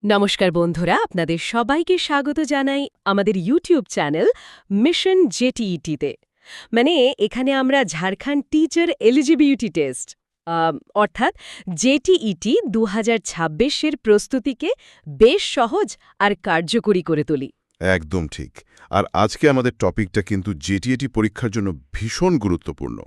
নমস্কার বন্ধুরা, আপনাদের সবাইকে স্বাগত জানাই আমাদের ইউটিউব চ্যানেল মিশন জেটিইটিতে। এখানে আমরা ঝাড়খণ্ড টিচার এলিজিবিলিটি টেস্ট অর্থাৎ জেটিইটি ২০২৬-এর প্রস্তুতিকে বেশ সহজ আর কার্যকরী করে তুলি। একদম ঠিক। আর আজকে আমাদের টপিকটা কিন্তু জেটিইটি পরীক্ষার জন্য ভীষণ গুরুত্বপূর্ণ।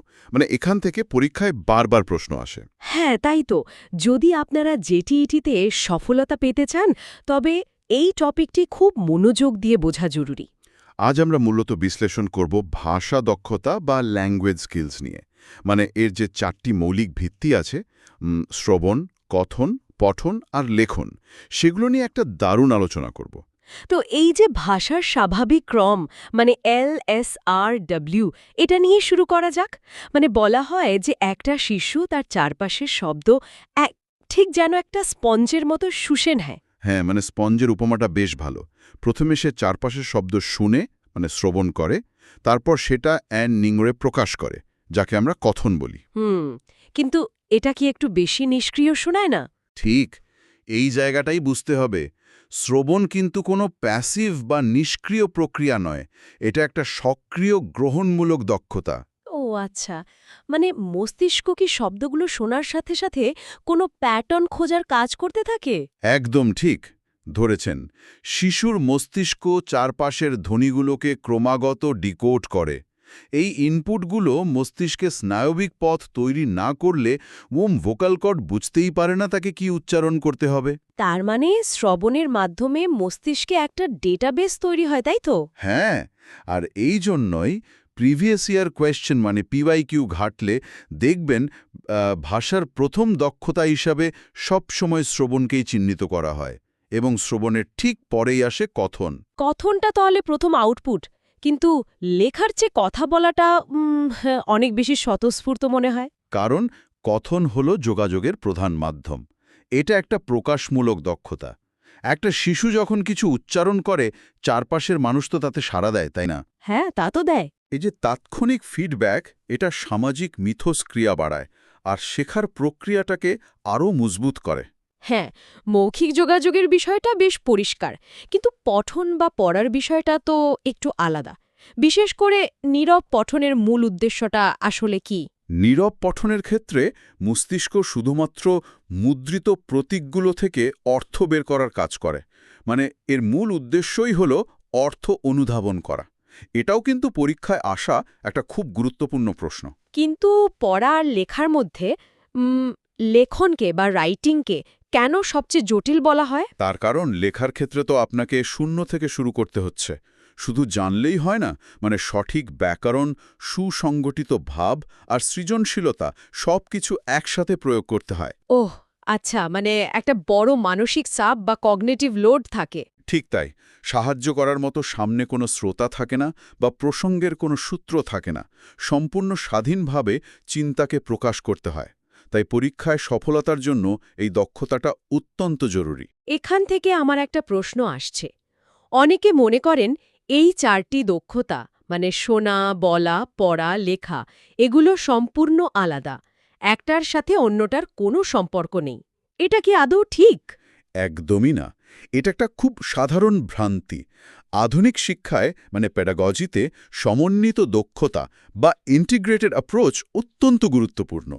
এখান থেকে পরীক্ষায় বারবার প্রশ্ন আসে। হ্যাঁ, তাই তো। যদি আপনারা জেটিইটিতে সফলতা পেতে চান, তবে এই টপিকটি খুব মনোযোগ দিয়ে বোঝা জরুরি। আজ আমরা মূলত বিশ্লেষণ করব ভাষা দক্ষতা বা ল্যাঙ্গুয়েজ স্কিলস নিয়ে। এর যে 4টি মৌলিক ভিত্তি আছে, শ্রবণ, কথন, পঠন আর লেখন, সেগুলো নিয়ে একটা দারুণ আলোচনা করব। তো এই যে ভাষার স্বাভাবিক ক্রম LSRW, এটা নিয়ে শুরু করা যাক। বলা হয় যে একটা শিশু তার চারপাশের শব্দ ঠিক যেন একটা স্পঞ্জের মতো শুষে নেয়। হ্যাঁ, স্পঞ্জের উপমাটা বেশ ভালো। প্রথমে সে চারপাশের শব্দ শুনে শ্রবণ করে, তারপর সেটা নিংড়ে প্রকাশ করে, যাকে আমরা কথন বলি। কিন্তু এটা কি একটু বেশি নিষ্ক্রিয় শোনায় না? ঠিক, এই জায়গাটাই বুঝতে হবে। শ্রবণ কিন্তু কোনো প্যাসিভ বা নিষ্ক্রিয় প্রক্রিয়া নয়, এটা একটা সক্রিয় গ্রহণমূলক দক্ষতা। ও আচ্ছা, মস্তিষ্ক কি শব্দগুলো শোনার সাথে সাথে কোনো প্যাটার্ন খোঁজার কাজ করতে থাকে? একদম ঠিক ধরেছেন। শিশুর মস্তিষ্ক চারপাশের ধ্বনিগুলোকে ক্রমাগত ডিকোড করে। এই ইনপুটগুলো মস্তিষ্কে স্নায়বিক পথ তৈরি না করলে ভোকাল কর্ড বুঝতেই পারে না তাকে কি উচ্চারণ করতে হবে। তার শ্রবণের মাধ্যমে মস্তিষ্কে একটা ডেটাবেস তৈরি হয়, তাই তো? হ্যাঁ, আর এই জন্যই প্রিভিয়াস ইয়ার কোয়েশ্চেন PYQ ঘাটলে দেখবেন ভাষার প্রথম দক্ষতা হিসাবে সবসময় শ্রবণকেই চিহ্নিত করা হয়, এবং শ্রবণের ঠিক পরেই আসে কথন। কথনটা তাহলে প্রথম আউটপুট, কিন্তু লেখার চেয়ে কথা বলাটা অনেক বেশি স্বতঃস্ফূর্ত মনে হয়। কারণ কথন হল যোগাযোগের প্রধান মাধ্যম। এটা একটা প্রকাশমূলক দক্ষতা। একটা শিশু যখন কিছু উচ্চারণ করে, চারপাশের মানুষ তো তাতে সাড়া দেয়, তাই না? হ্যাঁ, তা তো দেয়। এই যে তাৎক্ষণিক ফিডব্যাক, এটা সামাজিক মিথস্ক্রিয়া বাড়ায় আর শেখার প্রক্রিয়াটাকে আরও মজবুত করে। হ্যাঁ, মৌখিক যোগাযোগের বিষয়টা বেশ পরিষ্কার, কিন্তু পঠন বা পড়ার বিষয়টা তো একটু আলাদা। বিশেষ করে নীরব পঠনের মূল উদ্দেশ্যটা আসলে কি? নীরব পঠনের ক্ষেত্রে মস্তিষ্ক শুধুমাত্র মুদ্রিত প্রতীকগুলো থেকে অর্থ বের করার কাজ করে। এর মূল উদ্দেশ্যই হল অর্থ অনুধাবন করা। এটাও কিন্তু পরীক্ষায় আসা একটা খুব গুরুত্বপূর্ণ প্রশ্ন। কিন্তু পড়া আর লেখার মধ্যে লেখনকে বা রাইটিংকে কেন সবচেয়ে জটিল বলা হয়? তার কারণ লেখার ক্ষেত্রে তো আপনাকে শূন্য থেকে শুরু করতে হচ্ছে। শুধু জানলেই হয় না, সঠিক ব্যাকরণ, সুসংগঠিত ভাব আর সৃজনশীলতা সবকিছু একসাথে প্রয়োগ করতে হয়। ওহ আচ্ছা, একটা বড় মানসিক চাপ বা কগনিটিভ লোড থাকে। ঠিক তাই। সাহায্য করার মতো সামনে কোনো শ্রোতা থাকে না বা প্রসঙ্গের কোনো সূত্র থাকে না। সম্পূর্ণ স্বাধীনভাবে চিন্তাকে প্রকাশ করতে হয়। তাই পরীক্ষায় সফলতার জন্য এই দক্ষতাটা অত্যন্ত জরুরি। এখান থেকে আমার একটা প্রশ্ন আসছে। অনেকে মনে করেন এই 4টি দক্ষতা শোনা, বলা, পড়া, লেখা, এগুলো সম্পূর্ণ আলাদা, একটার সাথে অন্যটার কোনো সম্পর্ক নেই। এটা কি আদৌ ঠিক? একদমই না। এটা একটা খুব সাধারণ ভ্রান্তি। আধুনিক শিক্ষায় প্যাডাগজিতে সমন্বিত দক্ষতা বা ইন্টিগ্রেটেড অ্যাপ্রোচ অত্যন্ত গুরুত্বপূর্ণ।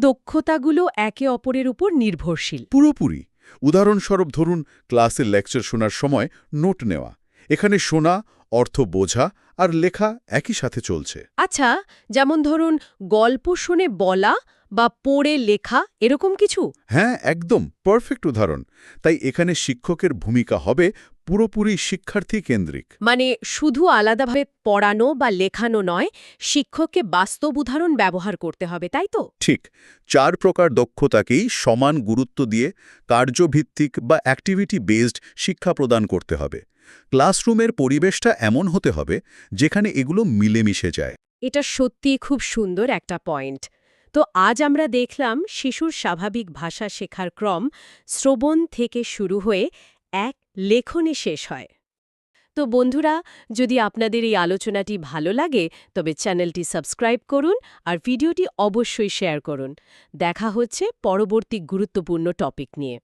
দক্ষতাগুলো একে অপরের উপর নির্ভরশীল। পুরোপুরি। উদাহরণস্বরূপ ধরুন, ক্লাসে লেকচার শোনার সময় নোট নেওয়া। এখানে শোনা, অর্থ বোঝা আর লেখা একই সাথে চলছে। আচ্ছা, যেমন ধরুন গল্প শুনে বলা বা পড়ে লেখা, এরকম কিছু? হ্যাঁ, একদম পারফেক্ট উদাহরণ। তাই এখানে শিক্ষকের ভূমিকা হবে পুরোপুরি শিক্ষার্থী কেন্দ্রিক। শুধু আলাদাভাবে পড়ানো বা লেখানো নয়, শিক্ষককে বাস্তব উদাহরণ ব্যবহার করতে হবে, তাই তো? ঠিক। 4 প্রকার দক্ষতাকেই সমান গুরুত্ব দিয়ে কার্যভিত্তিক বা অ্যাক্টিভিটি বেসড শিক্ষা প্রদান করতে হবে। ক্লাসরুমের পরিবেশটা এমন হতে হবে যেখানে এগুলো মিলেমিশে যায়। এটা সত্যিই খুব সুন্দর একটা পয়েন্ট। তো আজ আমরা দেখলাম শিশুর স্বাভাবিক ভাষা শেখার ক্রম শ্রবণ থেকে শুরু হয়ে এক লেখনে শেষ হয়। তো বন্ধুরা, যদি আপনাদের এই আলোচনাটি ভালো লাগে, তবে চ্যানেলটি সাবস্ক্রাইব করুন আর ভিডিওটি অবশ্যই শেয়ার করুন। দেখা হচ্ছে পরবর্তী গুরুত্বপূর্ণ টপিক নিয়ে।